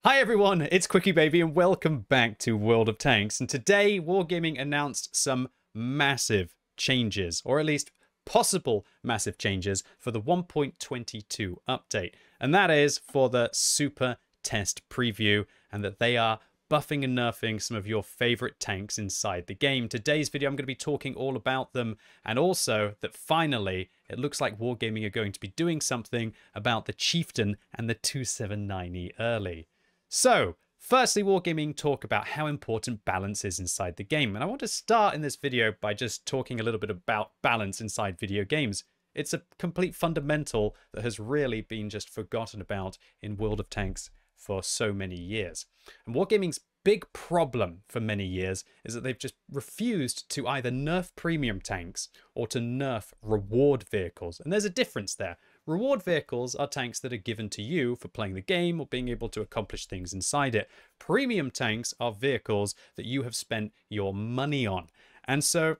Hi everyone, it's QuickyBaby and welcome back to World of Tanks. And today, Wargaming announced some massive changes, or at least possible massive changes for the 1.22 update. And that is for the Super Test Preview, and that they are buffing and nerfing some of your favorite tanks inside the game. Today's video, I'm going to be talking all about them, and also that finally, it looks like Wargaming are going to be doing something about the Chieftain and the 279E early. So, firstly, Wargaming talk about how important balance is inside the game. And I want to start in this video by just talking a little bit about balance inside video games. It's a complete fundamental that has really been just forgotten about in World of Tanks for so many years. And Wargaming's big problem for many years is that they've just refused to either nerf premium tanks or to nerf reward vehicles. And there's a difference there. Reward vehicles are tanks that are given to you for playing the game or being able to accomplish things inside it. Premium tanks are vehicles that you have spent your money on. And so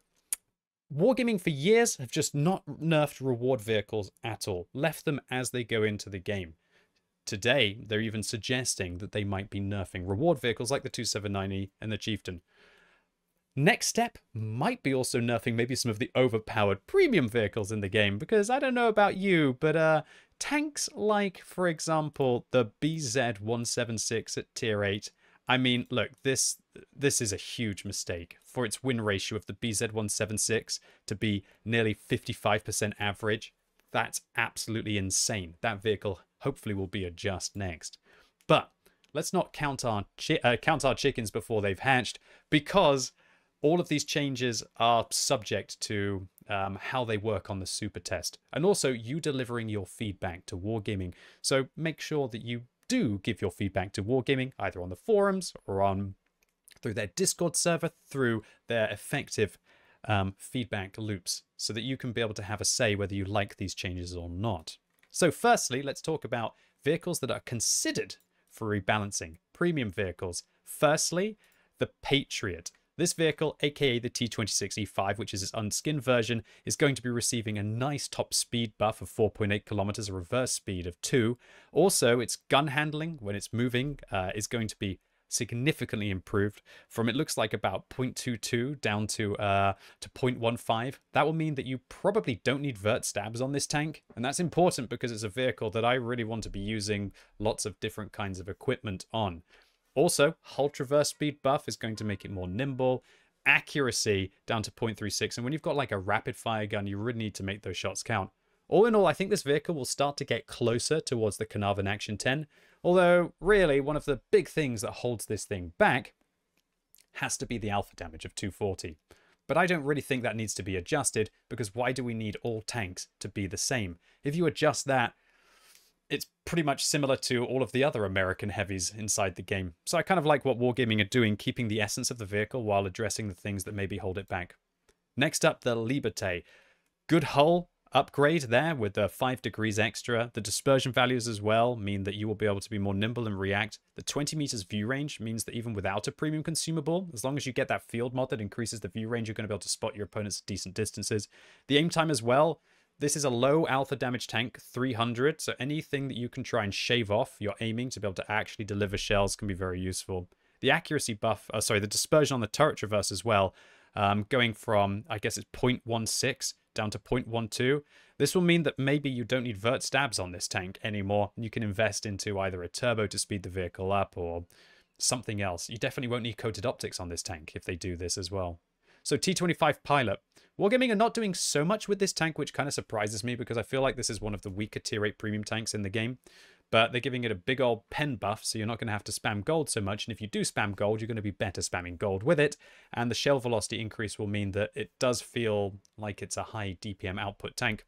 Wargaming for years have just not nerfed reward vehicles at all, left them as they go into the game. Today, they're even suggesting that they might be nerfing reward vehicles like the 279E and the Chieftain. Next step might be also nerfing maybe some of the overpowered premium vehicles in the game, because I don't know about you, but tanks like, for example, the BZ176 at tier 8, I mean, look, this is a huge mistake. For its win ratio of the BZ176 to be nearly 55% average, that's absolutely insane. That vehicle hopefully will be a just next. But let's not count our chickens before they've hatched, because all of these changes are subject to how they work on the super test, and also you delivering your feedback to Wargaming. So make sure that you do give your feedback to Wargaming, either on the forums or through their Discord server, through their effective feedback loops, so that you can be able to have a say whether you like these changes or not. So firstly, let's talk about vehicles that are considered for rebalancing, premium vehicles. Firstly, the Patriot. This vehicle, aka the T26E5, which is its unskinned version, is going to be receiving a nice top speed buff of 4.8 kilometers, a reverse speed of 2. Also, its gun handling when it's moving is going to be significantly improved from, it looks like, about 0.22 down to 0.15. That will mean that you probably don't need vert stabs on this tank, and that's important because it's a vehicle that I really want to be using lots of different kinds of equipment on. Also, hull traverse speed buff is going to make it more nimble. Accuracy down to 0.36, and when you've got like a rapid fire gun, you really need to make those shots count. All in all, I think this vehicle will start to get closer towards the Carnarvon Action 10, although really one of the big things that holds this thing back has to be the alpha damage of 240. But I don't really think that needs to be adjusted, because why do we need all tanks to be the same? If you adjust that, it's pretty much similar to all of the other American heavies inside the game. So I kind of like what Wargaming are doing, keeping the essence of the vehicle while addressing the things that maybe hold it back. Next up, the Liberté. Good hull upgrade there with the 5 degrees extra. The dispersion values as well mean that you will be able to be more nimble and react. The 20 meters view range means that even without a premium consumable, as long as you get that field mod that increases the view range, you're going to be able to spot your opponents at decent distances. The aim time as well. This is a low alpha damage tank, 300, so anything that you can try and shave off your aiming to be able to actually deliver shells can be very useful. The accuracy buff, the dispersion on the turret traverse as well, going from, I guess it's 0.16 down to 0.12. This will mean that maybe you don't need vert stabs on this tank anymore. You can invest into either a turbo to speed the vehicle up or something else. You definitely won't need coated optics on this tank if they do this as well. So T25 Pilot. Wargaming are not doing so much with this tank, which kind of surprises me, because I feel like this is one of the weaker tier 8 premium tanks in the game. But they're giving it a big old pen buff, so you're not going to have to spam gold so much. And if you do spam gold, you're going to be better spamming gold with it. And the shell velocity increase will mean that it does feel like it's a high DPM output tank.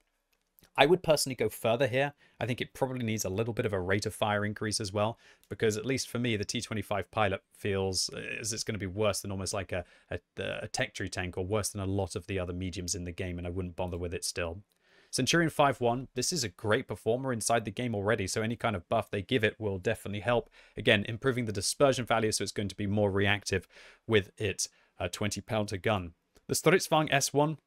I would personally go further here. I think it probably needs a little bit of a rate of fire increase as well, because at least for me, the T25 Pilot feels as it's going to be worse than almost like a tech tree tank, or worse than a lot of the other mediums in the game, and I wouldn't bother with it still. Centurion 5-1, this is a great performer inside the game already, so any kind of buff they give it will definitely help. Again, improving the dispersion value, so it's going to be more reactive with its 20 pounder gun. The Stridsvagn S1,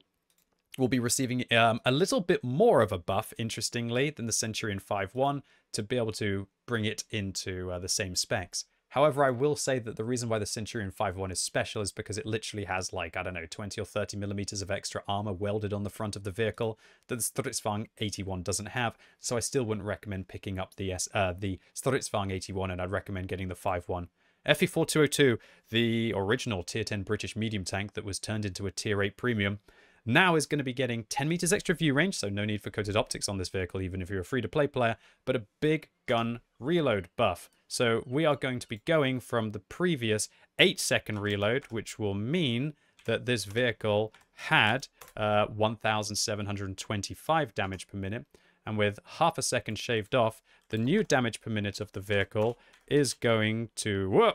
will be receiving a little bit more of a buff, interestingly, than the Centurion 5.1 to be able to bring it into the same specs. However, I will say that the reason why the Centurion 5.1 is special is because it literally has, like, I don't know, 20 or 30 millimeters of extra armor welded on the front of the vehicle that the Stridsvagn 81 doesn't have. So I still wouldn't recommend picking up the Stridsvagn 81, and I'd recommend getting the 5.1. FV4202, the original Tier 10 British medium tank that was turned into a Tier 8 premium, now is going to be getting 10 meters extra view range, so no need for coated optics on this vehicle, even if you're a free-to-play player, but a big gun reload buff. So we are going to be going from the previous 8-second reload, which will mean that this vehicle had 1,725 damage per minute, and with half a second shaved off, the new damage per minute of the vehicle is going to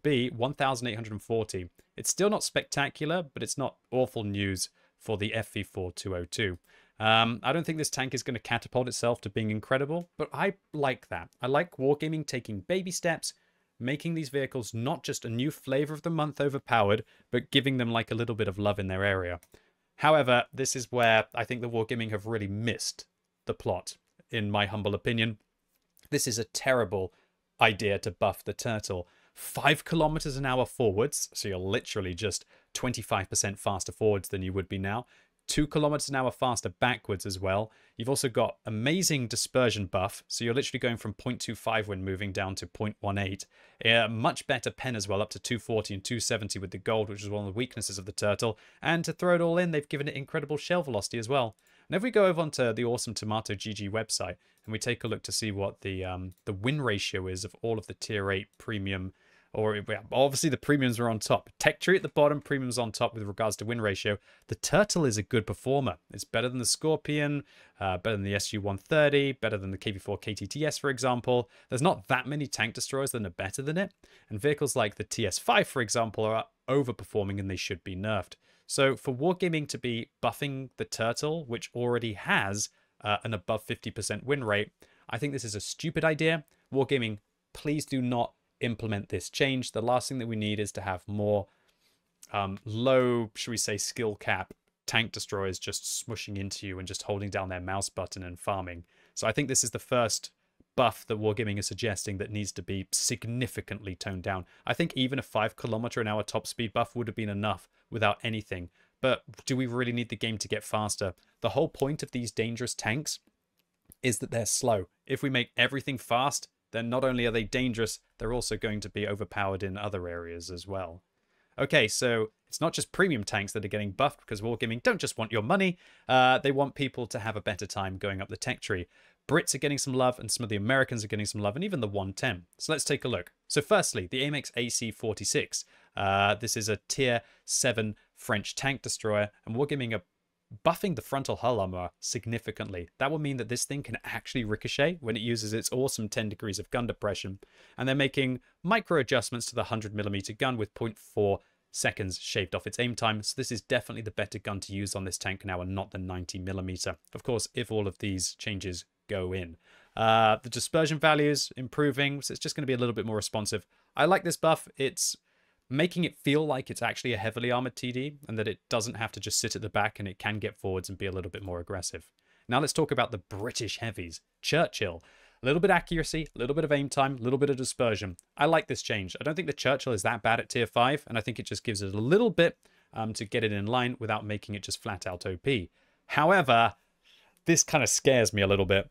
be 1,840. It's still not spectacular, but it's not awful news for the FV4202. I don't think this tank is going to catapult itself to being incredible, but I like that. I like Wargaming taking baby steps, making these vehicles not just a new flavor of the month overpowered, but giving them like a little bit of love in their area. However, this is where I think the Wargaming have really missed the plot, in my humble opinion. This is a terrible idea to buff the turtle. 5 kilometers an hour forwards, so you're literally just 25% faster forwards than you would be now. 2 kilometers an hour faster backwards as well. You've also got amazing dispersion buff, so you're literally going from 0.25 when moving down to 0.18. Much better pen as well, up to 240 and 270 with the gold, which is one of the weaknesses of the turtle. And to throw it all in, they've given it incredible shell velocity as well. And if we go over onto the Awesome Tomato GG website and we take a look to see what the win ratio is of all of the Tier 8 premium, or obviously the premiums are on top. Tech Tree at the bottom, premiums on top with regards to win ratio. The Turtle is a good performer. It's better than the Scorpion, better than the SU-130, better than the KV-4 KTTS, for example. There's not that many tank destroyers that are better than it. And vehicles like the TS5, for example, are overperforming and they should be nerfed. So for Wargaming to be buffing the Turtle, which already has an above 50% win rate, I think this is a stupid idea. Wargaming, please do not implement this change. The last thing that we need is to have more low, should we say, skill cap tank destroyers just smushing into you and just holding down their mouse button and farming. So I think this is the first buff that Wargaming is suggesting that needs to be significantly toned down. I think even a 5 kilometer an hour top speed buff would have been enough without anything. But do we really need the game to get faster? The whole point of these dangerous tanks is that they're slow. If we make everything fast, then not only are they dangerous, they're also going to be overpowered in other areas as well. Okay, so it's not just premium tanks that are getting buffed, because Wargaming don't just want your money. They want people to have a better time going up the tech tree. Brits are getting some love, and some of the Americans are getting some love, and even the 110. So let's take a look. So firstly, the AMX AC-46. This is a Tier 7 French tank destroyer, and Wargaming are buffing the frontal hull armor significantly. That will mean that this thing can actually ricochet when it uses its awesome 10 degrees of gun depression. And they're making micro adjustments to the 100mm gun with 0.4 seconds shaved off its aim time. So this is definitely the better gun to use on this tank now and not the 90mm. Of course, if all of these changes go in. The dispersion values improving, so it's just going to be a little bit more responsive. I like this buff. It's making it feel like it's actually a heavily armored TD and that it doesn't have to just sit at the back and it can get forwards and be a little bit more aggressive. Now let's talk about the British heavies. Churchill. A little bit of accuracy, a little bit of aim time, a little bit of dispersion. I like this change. I don't think the Churchill is that bad at Tier 5, and I think it just gives it a little bit to get it in line without making it just flat out OP. However, this kind of scares me a little bit.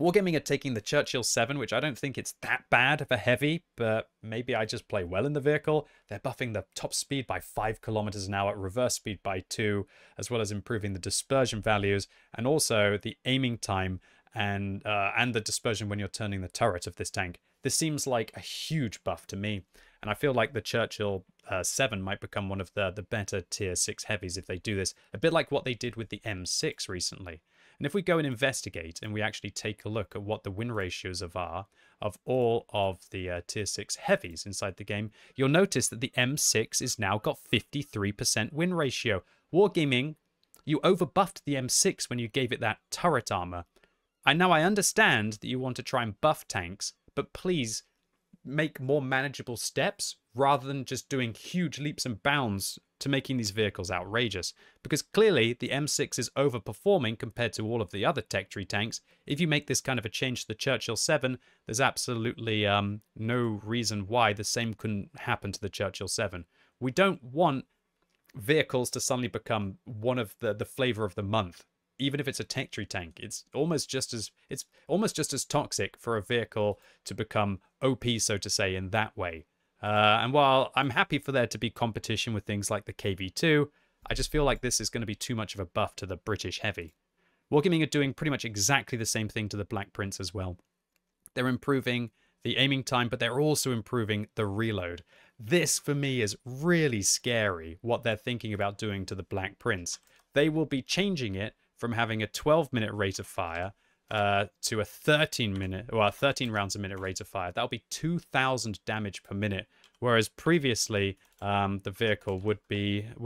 Wargaming are taking the Churchill 7, which I don't think it's that bad of a heavy, but maybe I just play well in the vehicle. They're buffing the top speed by 5 kilometers an hour, reverse speed by 2, as well as improving the dispersion values, and also the aiming time and the dispersion when you're turning the turret of this tank. This seems like a huge buff to me, and I feel like the Churchill 7 might become one of the better Tier 6 heavies if they do this, a bit like what they did with the M6 recently. And if we go and investigate and we actually take a look at what the win ratios are of all of the Tier 6 heavies inside the game, you'll notice that the M6 is now got 53% win ratio. Wargaming, you overbuffed the M6 when you gave it that turret armor. I understand that you want to try and buff tanks, but please make more manageable steps rather than just doing huge leaps and bounds to making these vehicles outrageous. Because clearly the M6 is overperforming compared to all of the other tech tree tanks. If you make this kind of a change to the Churchill 7, there's absolutely no reason why the same couldn't happen to the Churchill 7. We don't want vehicles to suddenly become one of the flavor of the month. Even if it's a tech tree tank, it's almost just as toxic for a vehicle to become OP, so to say, in that way. And while I'm happy for there to be competition with things like the KV2, I just feel like this is going to be too much of a buff to the British Heavy. Wargaming are doing pretty much exactly the same thing to the Black Prince as well. They're improving the aiming time, but they're also improving the reload. This, for me, is really scary, what they're thinking about doing to the Black Prince. They will be changing it from having a 12-minute rate of fire to a 13 rounds a minute rate of fire. That'll be 2,000 damage per minute, whereas previously the vehicle would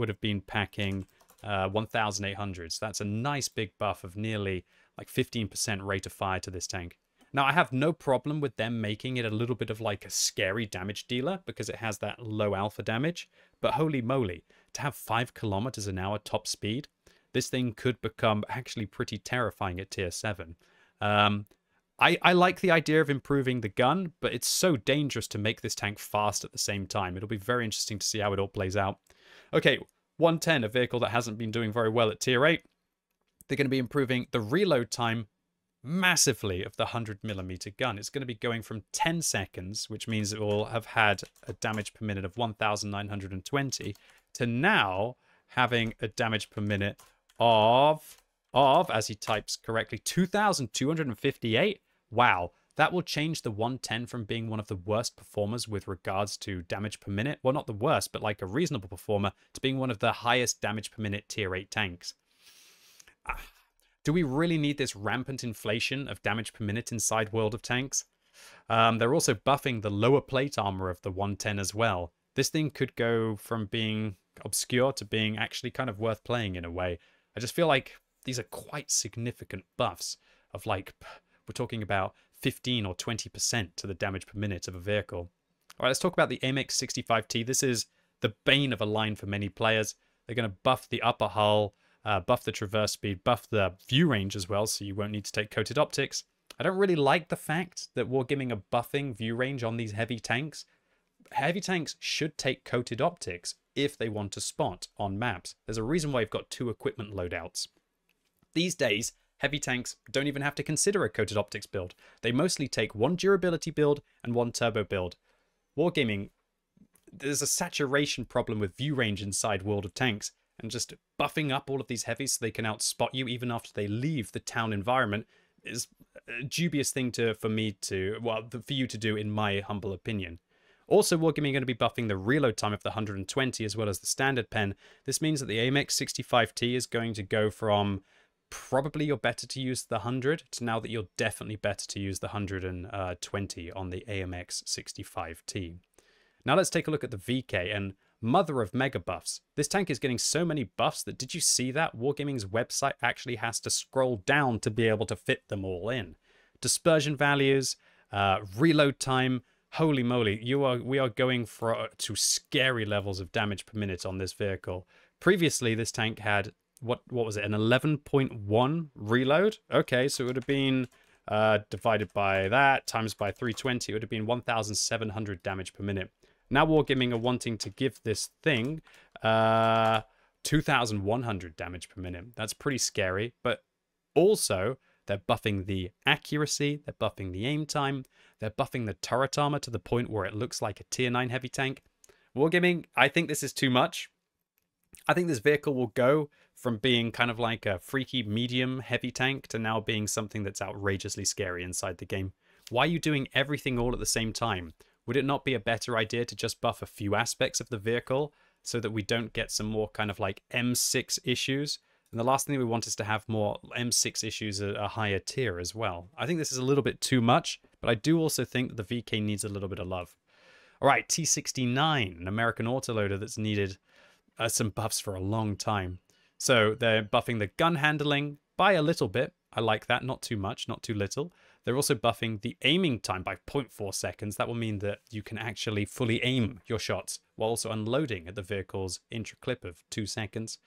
have been packing 1,800. So that's a nice big buff of nearly like 15% rate of fire to this tank. Now, I have no problem with them making it a little bit of like a scary damage dealer because it has that low alpha damage, but holy moly, to have 5 kilometers an hour top speed, this thing could become actually pretty terrifying at tier 7. I like the idea of improving the gun, but it's so dangerous to make this tank fast at the same time. It'll be very interesting to see how it all plays out. Okay, 110, a vehicle that hasn't been doing very well at tier 8. They're going to be improving the reload time massively of the 100mm gun. It's going to be going from 10 seconds, which means it will have had a damage per minute of 1,920, to now having a damage per minute of, as he types correctly, 2,258. Wow, that will change the 110 from being one of the worst performers with regards to damage per minute. Well, not the worst, but like a reasonable performer, to being one of the highest damage per minute tier 8 tanks. Do we really need this rampant inflation of damage per minute inside World of Tanks? They're also buffing the lower plate armor of the 110 as well. This thing could go from being obscure to being actually kind of worth playing in a way. I just feel like these are quite significant buffs of like, we're talking about 15 or 20% to the damage per minute of a vehicle. All right, let's talk about the AMX65T. This is the bane of a line for many players. They're going to buff the upper hull, buff the traverse speed, buff the view range as well, so you won't need to take coated optics. I don't really like the fact that Wargaming are buffing view range on these heavy tanks. Heavy tanks should take coated optics if they want to spot on maps. There's a reason why you've got 2 equipment loadouts. These days, heavy tanks don't even have to consider a coated optics build. They mostly take 1 durability build and 1 turbo build. Wargaming, there's a saturation problem with view range inside World of Tanks, and just buffing up all of these heavies so they can outspot you even after they leave the town environment is a dubious thing for you to do, in my humble opinion. Also, Wargaming are going to be buffing the reload time of the 120 as well as the standard pen. This means that the AMX65T is going to go from probably you're better to use the 100 to now that you're definitely better to use the 120 on the AMX65T. Now let's take a look at the VK, and mother of mega buffs. This tank is getting so many buffs that, did you see that? Wargaming's website actually has to scroll down to be able to fit them all in. Dispersion values, reload time, holy moly, we are going to scary levels of damage per minute on this vehicle. Previously, this tank had, what was it, an 11.1 reload? Okay, so it would have been divided by that, times by 320, it would have been 1,700 damage per minute. Now Wargaming are wanting to give this thing 2,100 damage per minute. That's pretty scary, but also they're buffing the accuracy, they're buffing the aim time, they're buffing the turret armor to the point where it looks like a tier 9 heavy tank. Wargaming, I think this is too much. I think this vehicle will go from being kind of like a freaky medium heavy tank to now being something that's outrageously scary inside the game. Why are you doing everything all at the same time? Would it not be a better idea to just buff a few aspects of the vehicle so that we don't get some more kind of like M6 issues? And the last thing we want is to have more M6 issues at a higher tier as well. I think this is a little bit too much, but I do also think that the VK needs a little bit of love. All right, T69, an American autoloader that's needed some buffs for a long time. So they're buffing the gun handling by a little bit. I like that, not too much, not too little. They're also buffing the aiming time by 0.4 seconds. That will mean that you can actually fully aim your shots while also unloading at the vehicle's intra-clip of 2 seconds.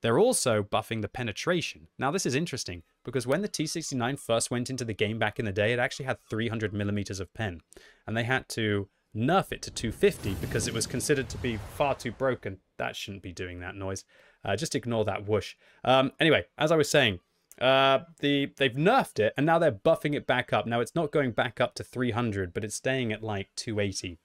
They're also buffing the penetration. Now, this is interesting because when the T69 first went into the game back in the day, it actually had 300 millimeters of pen. And they had to nerf it to 250 because it was considered to be far too broken. That shouldn't be doing that noise. Just ignore that whoosh. Anyway, as I was saying, they've nerfed it and now they're buffing it back up. Now it's not going back up to 300, but it's staying at like 280.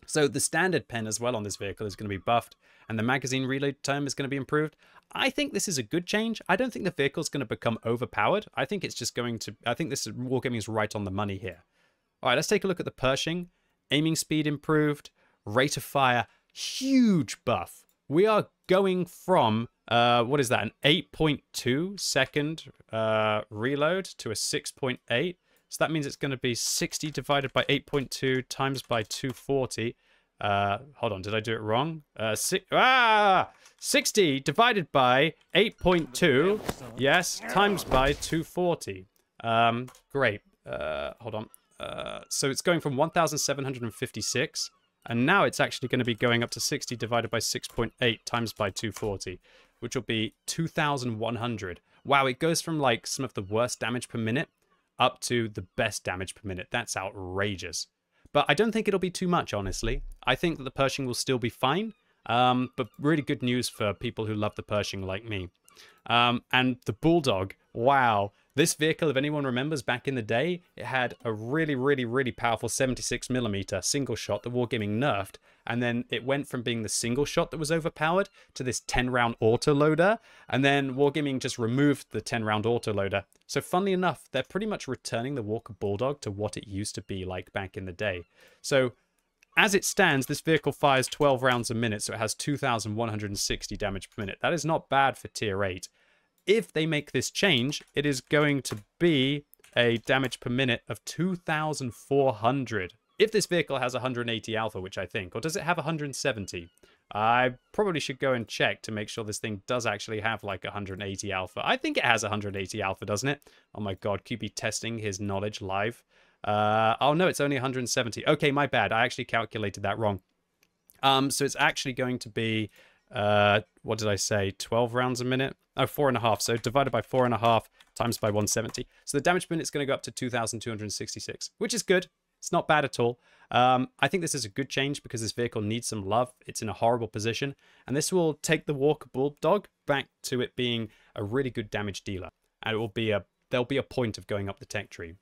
So the standard pen as well on this vehicle is going to be buffed, and the magazine reload time is going to be improved. I think this is a good change. I don't think the vehicle is going to become overpowered. I think it's just going to, I think this is, Wargaming is right on the money here. All right, let's take a look at the Pershing. Aiming speed improved, rate of fire, huge buff. We are going from, what is that, an 8.2 second reload to a 6.8. So that means it's going to be 60 divided by 8.2 times by 240. Hold on, did I do it wrong? 60 divided by 8.2, yes, times by 240. Great. Hold on. So it's going from 1,756, and now it's actually going to be going up to 60 divided by 6.8 times by 240, which will be 2,100. Wow, it goes from like some of the worst damage per minute up to the best damage per minute. That's outrageous. But I don't think it'll be too much, honestly. I think that the Pershing will still be fine, but really good news for people who love the Pershing like me. And the Bulldog, wow. This vehicle, if anyone remembers back in the day, it had a really, really, really powerful 76mm single shot that Wargaming nerfed. And then it went from being the single shot that was overpowered to this 10-round autoloader. And then Wargaming just removed the 10-round autoloader. So funnily enough, they're pretty much returning the Walker Bulldog to what it used to be like back in the day. So as it stands, this vehicle fires 12 rounds a minute, so it has 2,160 damage per minute. That is not bad for tier 8. If they make this change, it is going to be a damage per minute of 2,400. If this vehicle has 180 alpha, which I think, or does it have 170? I probably should go and check to make sure this thing does actually have like 180 alpha. I think it has 180 alpha, doesn't it? Oh my god, QB testing his knowledge live. Oh no, it's only 170. Okay, my bad. I actually calculated that wrong. So it's actually going to be, what did I say? 12 rounds a minute? Oh, 4.5. So divided by 4.5 times by 170. So the damage per minute is going to go up to 2,266, which is good. It's not bad at all. I think this is a good change because this vehicle needs some love. It's in a horrible position. And this will take the Walker Bulldog back to it being a really good damage dealer. And it will be there'll be a point of going up the tech tree.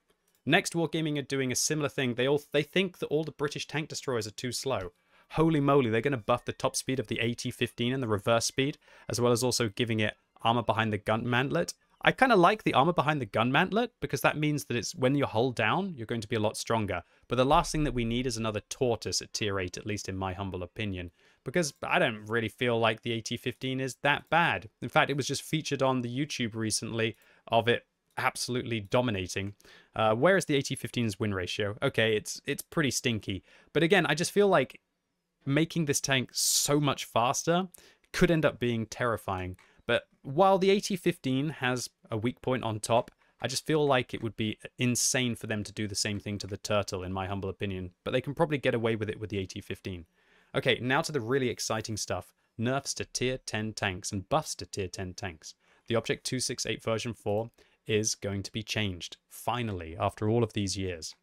Next, Wargaming are doing a similar thing. They think that all the British tank destroyers are too slow. Holy moly, they're going to buff the top speed of the AT-15 and the reverse speed, as well as also giving it armor behind the gun mantlet. I kind of like the armor behind the gun mantlet because that means that it's when you hold down, you're going to be a lot stronger. But the last thing that we need is another tortoise at tier 8, at least in my humble opinion, because I don't really feel like the AT-15 is that bad. In fact, it was just featured on the YouTube recently of it absolutely dominating. Where is the AT-15's win ratio? Okay, it's pretty stinky. But again, I just feel like making this tank so much faster could end up being terrifying. But while the AT-15 has a weak point on top, I just feel like it would be insane for them to do the same thing to the Turtle, in my humble opinion. But they can probably get away with it with the AT-15. Okay, now to the really exciting stuff. Nerfs to tier 10 tanks and buffs to tier 10 tanks. The Object 268 version 4 is going to be changed, finally, after all of these years.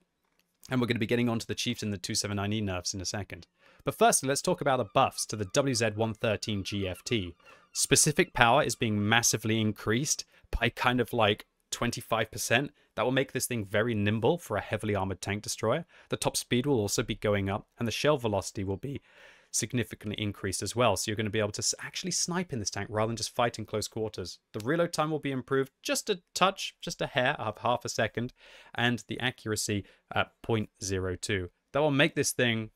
And we're going to be getting onto the Chieftain, the 279E nerfs in a second. But firstly, let's talk about the buffs to the WZ113 GFT. Specific power is being massively increased by kind of like 25%. That will make this thing very nimble for a heavily armored tank destroyer. The top speed will also be going up, and the shell velocity will be significantly increased as well. So you're going to be able to actually snipe in this tank rather than just fight in close quarters. The reload time will be improved just a touch, just a hair of half a second, and the accuracy at 0.02. That will make this thing,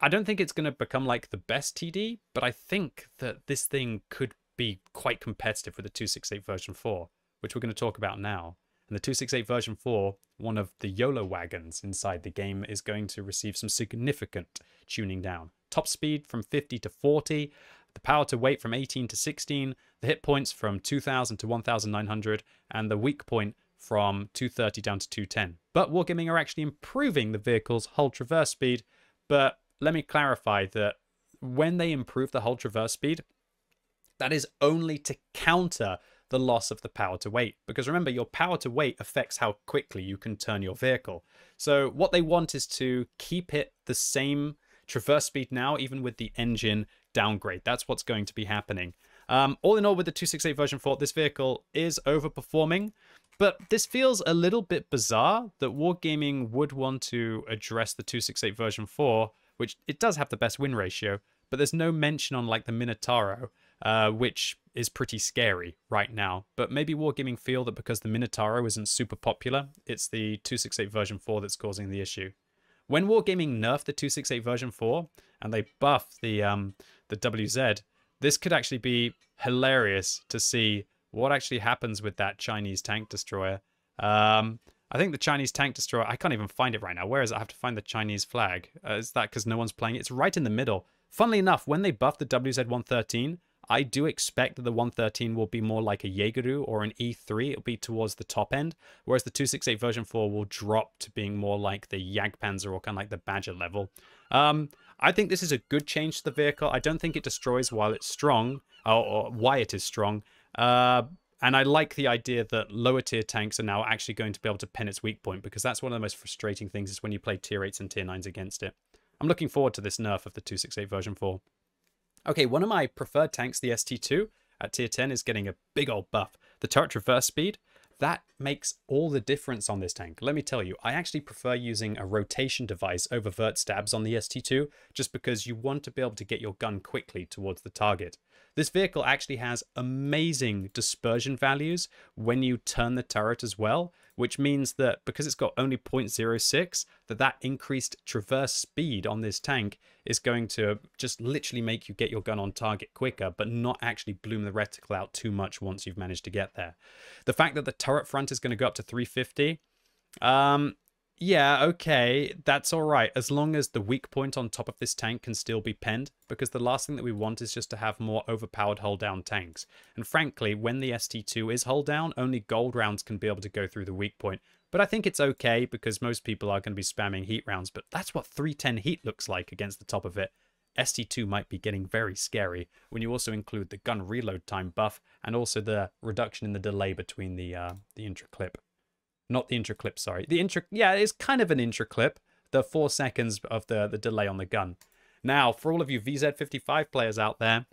I don't think it's going to become like the best TD, but I think that this thing could be quite competitive with the 268 version 4, which we're going to talk about now. And the 268 version 4, one of the YOLO wagons inside the game, is going to receive some significant tuning down. Top speed from 50 to 40, the power to weight from 18 to 16, the hit points from 2,000 to 1,900, and the weak point from 230 down to 210. But Wargaming are actually improving the vehicle's hull traverse speed. But let me clarify that when they improve the hull traverse speed, that is only to counter the loss of the power to weight. Because remember, your power to weight affects how quickly you can turn your vehicle. So what they want is to keep it the same traverse speed now, even with the engine downgrade. That's what's going to be happening. All in all, with the 268 version 4, this vehicle is overperforming. But this feels a little bit bizarre that Wargaming would want to address the 268 version 4, which it does have the best win ratio, but there's no mention on like the Minotauro, which is pretty scary right now. But maybe Wargaming feel that because the Minotauro isn't super popular, it's the 268 version 4 that's causing the issue. When Wargaming nerfed the 268 version 4 and they buffed the WZ, this could actually be hilarious to see what actually happens with that Chinese tank destroyer. I think the Chinese tank destroyer, I can't even find it right now. Where is it? I have to find the Chinese flag. Is that because no one's playing it? It's right in the middle. Funnily enough, when they buff the WZ-113, I do expect that the 113 will be more like a Jaegeru or an E3. It'll be towards the top end, whereas the 268 version 4 will drop to being more like the Jagdpanzer or kind of like the Badger level. I think this is a good change to the vehicle. I don't think it destroys while it's strong, or why it is strong. And I like the idea that lower tier tanks are now actually going to be able to pen its weak point, because that's one of the most frustrating things is when you play tier 8s and tier 9s against it. I'm looking forward to this nerf of the 268 version 4. Okay, one of my preferred tanks, the ST2 at tier 10, is getting a big old buff. The turret traverse speed, that makes all the difference on this tank. Let me tell you, I actually prefer using a rotation device over vert stabs on the ST2, just because you want to be able to get your gun quickly towards the target. This vehicle actually has amazing dispersion values when you turn the turret as well, which means that because it's got only 0.06, that increased traverse speed on this tank is going to just literally make you get your gun on target quicker, but not actually bloom the reticle out too much once you've managed to get there. The fact that the turret front is going to go up to 350, yeah, okay, that's all right, as long as the weak point on top of this tank can still be penned, because the last thing that we want is just to have more overpowered hull down tanks. And frankly, when the ST2 is hull down, only gold rounds can be able to go through the weak point. But I think it's okay, because most people are going to be spamming heat rounds, but that's what 310 heat looks like against the top of it. ST2 might be getting very scary when you also include the gun reload time buff and also the reduction in the delay between the intra-clip. Not the intra-clip, sorry. Yeah, it's kind of an intra-clip. The 4 seconds of the delay on the gun. Now, for all of you VZ55 players out there,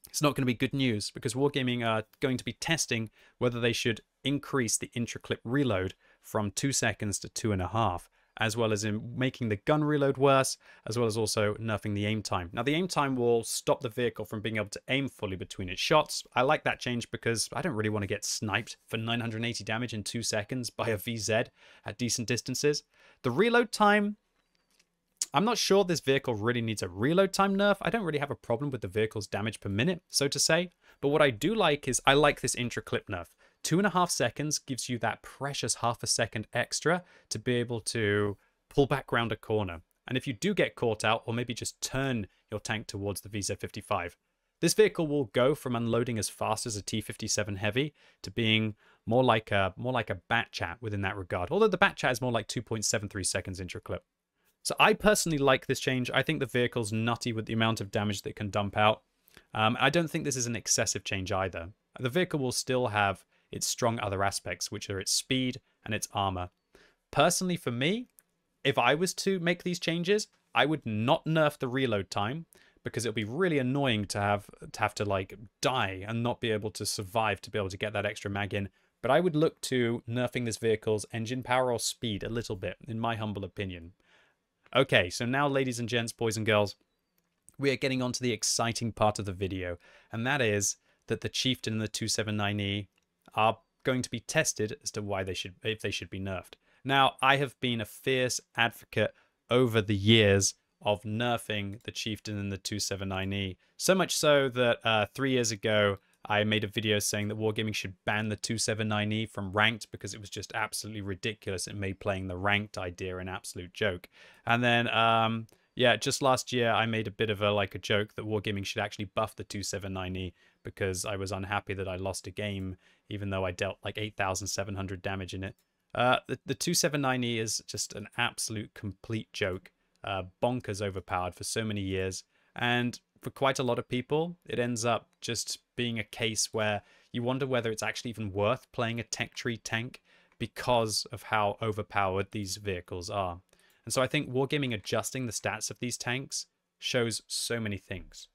it's not going to be good news, because Wargaming are going to be testing whether they should increase the intra-clip reload from 2 seconds to 2.5, as well as in making the gun reload worse, as well as also nerfing the aim time. Now, the aim time will stop the vehicle from being able to aim fully between its shots. I like that change because I don't really want to get sniped for 980 damage in 2 seconds by a VZ at decent distances. The reload time, I'm not sure this vehicle really needs a reload time nerf. I don't really have a problem with the vehicle's damage per minute, so to say. But what I do like is I like this intra-clip nerf. 2.5 seconds gives you that precious ½ a second extra to be able to pull back round a corner. And if you do get caught out, or maybe just turn your tank towards the VZ55, this vehicle will go from unloading as fast as a T57 heavy to being more like a bat chat within that regard. Although the bat chat is more like 2.73 seconds intra-clip. So I personally like this change. I think the vehicle's nutty with the amount of damage that it can dump out. I don't think this is an excessive change either. The vehicle will still have its strong other aspects, which are its speed and its armor. Personally, for me, if I was to make these changes, I would not nerf the reload time, because it'll be really annoying to have to like die and not be able to survive to be able to get that extra mag in. But I would look to nerfing this vehicle's engine power or speed a little bit, in my humble opinion. Okay, so now, ladies and gents, boys and girls, we are getting on to the exciting part of the video, and that is that the Chieftain and the 279E are going to be tested as to why if they should be nerfed. Now, I have been a fierce advocate over the years of nerfing the Chieftain and the 279E, so much so that 3 years ago I made a video saying that Wargaming should ban the 279E from ranked because it was just absolutely ridiculous. It made playing the ranked idea an absolute joke. And then yeah, just last year I made a bit of a joke that Wargaming should actually buff the 279E because I was unhappy that I lost a game, even though I dealt like 8,700 damage in it. The 279E is just an absolute complete joke. Bonkers overpowered for so many years. And for quite a lot of people, it ends up just being a case where you wonder whether it's actually even worth playing a tech tree tank because of how overpowered these vehicles are. And so I think Wargaming adjusting the stats of these tanks shows so many things.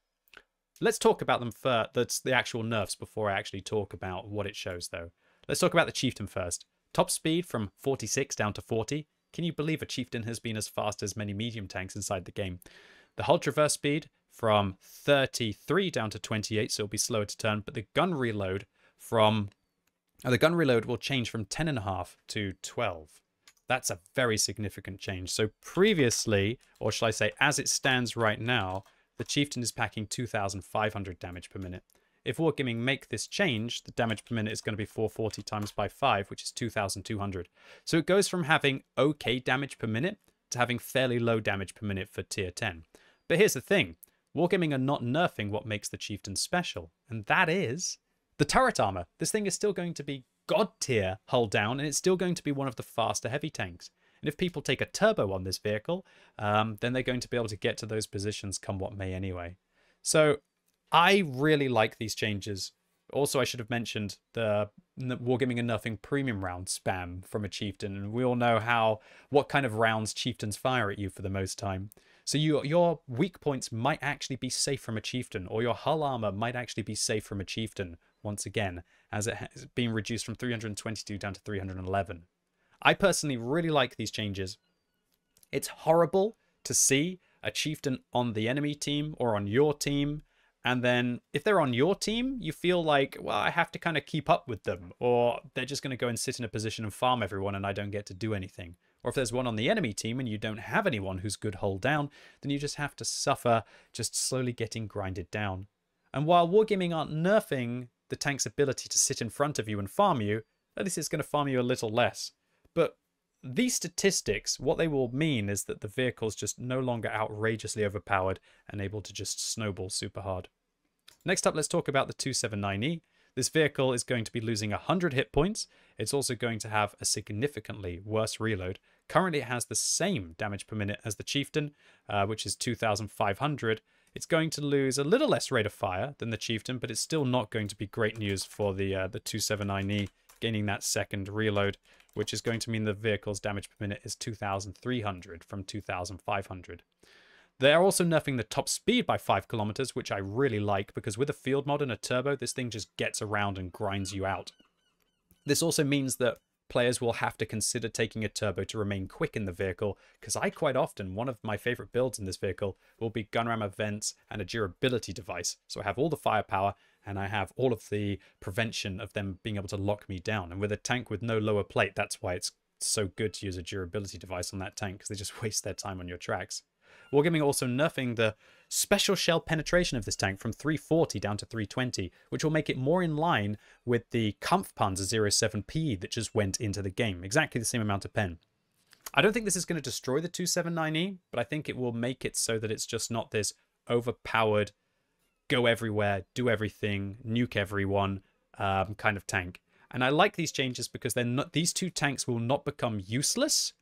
Let's talk about them first. That's the actual nerfs before I actually talk about what it shows, though. Let's talk about the Chieftain first. Top speed from 46 down to 40. Can you believe a Chieftain has been as fast as many medium tanks inside the game? The hull traverse speed from 33 down to 28, so it'll be slower to turn. But the gun reload will change from 10.5 to 12. That's a very significant change. So previously, or shall I say, as it stands right now, the Chieftain is packing 2,500 damage per minute. If Wargaming make this change, the damage per minute is going to be 440 times by 5, which is 2,200. So it goes from having okay damage per minute to having fairly low damage per minute for tier 10. But here's the thing. Wargaming are not nerfing what makes the Chieftain special, and that is the turret armor. This thing is still going to be god tier hull down, and it's still going to be one of the faster heavy tanks. And if people take a turbo on this vehicle, then they're going to be able to get to those positions come what may anyway. So I really like these changes. Also, I should have mentioned the Wargaming and nerfing premium round spam from a Chieftain. And we all know what kind of rounds Chieftains fire at you for the most time. So your weak points might actually be safe from a Chieftain, or your hull armor might actually be safe from a Chieftain, once again, as it has been reduced from 322 down to 311. I personally really like these changes. It's horrible to see a Chieftain on the enemy team or on your team, and then if they're on your team, you feel like, well, I have to kind of keep up with them, or they're just going to go and sit in a position and farm everyone and I don't get to do anything. Or if there's one on the enemy team and you don't have anyone who's good hull down, then you just have to suffer just slowly getting grinded down. And while Wargaming aren't nerfing the tank's ability to sit in front of you and farm you, at least it's going to farm you a little less. But these statistics, what they will mean is that the vehicle's just no longer outrageously overpowered and able to just snowball super hard. Next up, let's talk about the 279E. This vehicle is going to be losing 100 hit points. It's also going to have a significantly worse reload. Currently, it has the same damage per minute as the Chieftain, which is 2,500. It's going to lose a little less rate of fire than the Chieftain, but it's still not going to be great news for the 279E gaining that second reload, which is going to mean the vehicle's damage per minute is 2,300 from 2,500. They're also nerfing the top speed by 5 kilometers, which I really like, because with a field mod and a turbo, this thing just gets around and grinds you out. This also means that players will have to consider taking a turbo to remain quick in the vehicle, because quite often, one of my favorite builds in this vehicle will be gun ram events and a durability device. So I have all the firepower and I have all of the prevention of them being able to lock me down. And with a tank with no lower plate, that's why it's so good to use a durability device on that tank, because they just waste their time on your tracks. Wargaming also nerfing the special shell penetration of this tank from 340 down to 320, which will make it more in line with the Kampfpanzer 07PE that just went into the game. Exactly the same amount of pen. I don't think this is going to destroy the 279E, but I think it will make it so that it's just not this overpowered, go everywhere, do everything, nuke everyone kind of tank. And I like these changes because these two tanks will not become useless,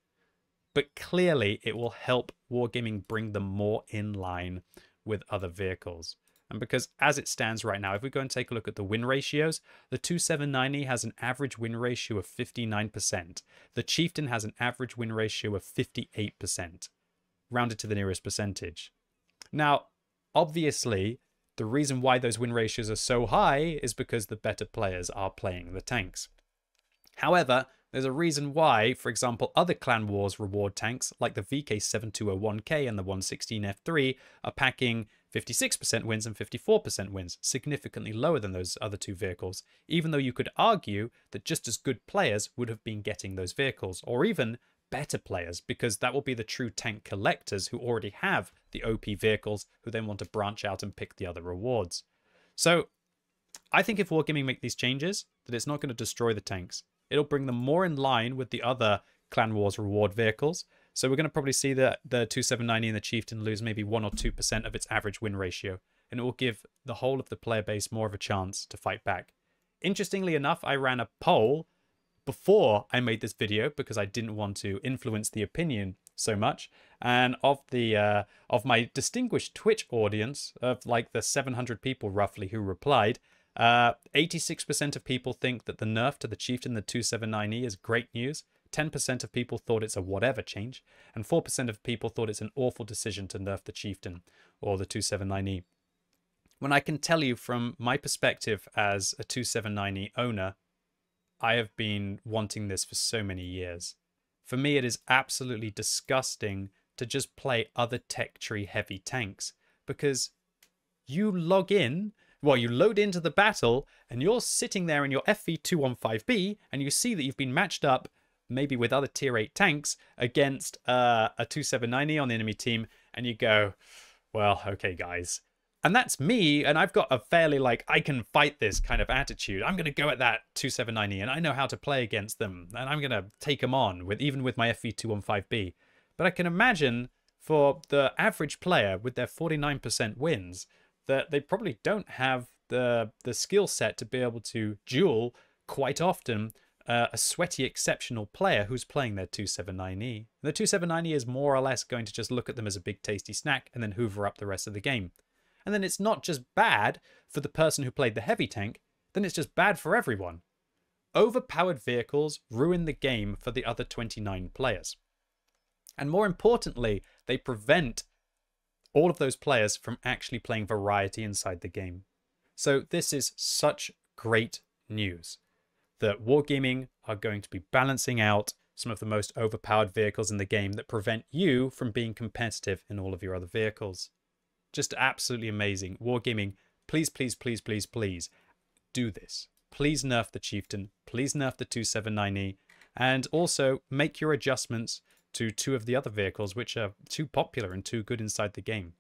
but clearly it will help Wargaming bring them more in line with other vehicles. And because as it stands right now, if we go and take a look at the win ratios, the 279E has an average win ratio of 59%. The Chieftain has an average win ratio of 58%, rounded to the nearest percentage. Now, obviously, the reason why those win ratios are so high is because the better players are playing the tanks. However, there's a reason why, for example, other Clan Wars reward tanks like the VK7201K and the 116F3 are packing 56% wins and 54% wins, significantly lower than those other two vehicles, even though you could argue that just as good players would have been getting those vehicles, or even better players, because that will be the true tank collectors who already have the OP vehicles who then want to branch out and pick the other rewards. So I think if Wargaming make these changes, that it's not going to destroy the tanks. It'll bring them more in line with the other Clan Wars reward vehicles, So we're going to probably see the 2790 and the Chieftain lose maybe 1 or 2% of its average win ratio, and it will give the whole of the player base more of a chance to fight back. Interestingly enough, I ran a poll before I made this video because I didn't want to influence the opinion so much, and of my distinguished Twitch audience of like the 700 people roughly who replied, 86% of people think that the nerf to the Chieftain, the 2790, is great news. 10% of people thought it's a whatever change, and 4% of people thought it's an awful decision to nerf the Chieftain or the 2790. When I can tell you from my perspective as a 2790 owner, I have been wanting this for so many years. For me, it is absolutely disgusting to just play other tech tree heavy tanks, because you log in, well, you load into the battle and you're sitting there in your FV215B and you see that you've been matched up maybe with other tier 8 tanks against a 2790 on the enemy team, and you go, well, okay guys. And that's me, and I've got a fairly like, I can fight this kind of attitude. I'm going to go at that 2790 and I know how to play against them, and I'm going to take them on with even with my FV215B. But I can imagine for the average player with their 49% wins that they probably don't have the skill set to be able to duel quite often a sweaty, exceptional player who's playing their 2790. The 2790 is more or less going to just look at them as a big tasty snack and then hoover up the rest of the game. And then it's not just bad for the person who played the heavy tank, then it's just bad for everyone. Overpowered vehicles ruin the game for the other 29 players. And more importantly, they prevent all of those players from actually playing variety inside the game. So this is such great news that Wargaming are going to be balancing out some of the most overpowered vehicles in the game that prevent you from being competitive in all of your other vehicles. Just absolutely amazing. Wargaming, please, please, please, please, please do this. Please nerf the Chieftain. Please nerf the 2790. And also make your adjustments to 2 of the other vehicles which are too popular and too good inside the game.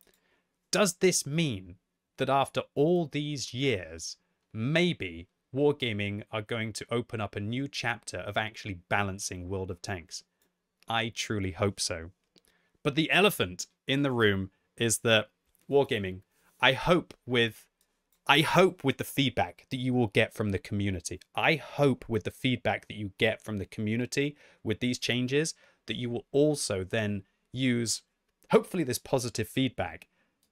Does this mean that after all these years, maybe Wargaming are going to open up a new chapter of actually balancing World of Tanks? I truly hope so. But the elephant in the room is that Wargaming, I hope with the feedback that you will get from the community. I hope with the feedback that you get from the community with these changes that you will also then use, hopefully, this positive feedback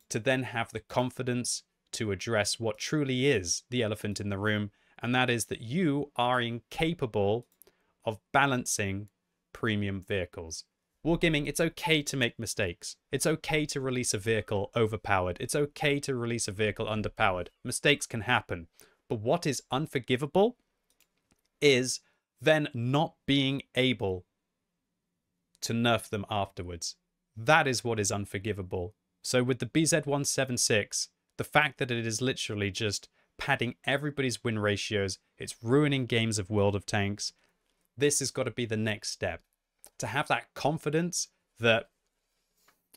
to then have the confidence to address what truly is the elephant in the room, and that is that you are incapable of balancing premium vehicles. Wargaming, it's okay to make mistakes. It's okay to release a vehicle overpowered. It's okay to release a vehicle underpowered. Mistakes can happen. But what is unforgivable is then not being able to nerf them afterwards. That is what is unforgivable. So with the BZ176, the fact that it is literally just padding everybody's win ratios, it's ruining games of World of Tanks, this has got to be the next step. To have that confidence that,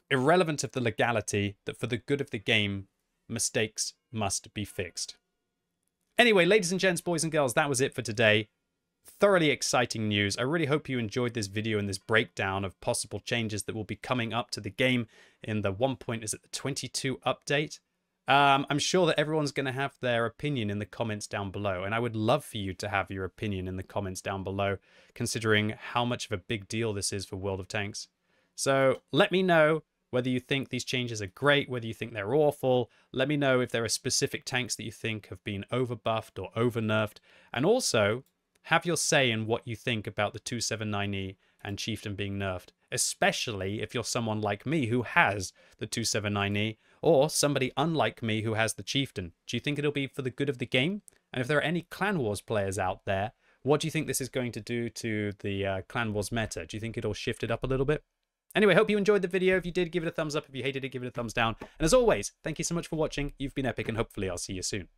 irrelevant of the legality, that for the good of the game, mistakes must be fixed. Anyway, ladies and gents, boys and girls, that was it for today. Thoroughly exciting news. I really hope you enjoyed this video and this breakdown of possible changes that will be coming up to the game in the 22 update. I'm sure that everyone's going to have their opinion in the comments down below, and I would love for you to have your opinion in the comments down below, considering how much of a big deal this is for World of Tanks. So let me know whether you think these changes are great, whether you think they're awful. Let me know if there are specific tanks that you think have been over-buffed or over-nerfed, and also have your say in what you think about the 2790 and Chieftain being nerfed, especially if you're someone like me who has the 2790, or somebody unlike me who has the Chieftain. Do you think it'll be for the good of the game? And if there are any Clan Wars players out there, what do you think this is going to do to the Clan Wars meta? Do you think it'll shift it up a little bit? Anyway, hope you enjoyed the video. If you did, give it a thumbs up. If you hated it, give it a thumbs down. And as always, thank you so much for watching. You've been epic, and hopefully I'll see you soon.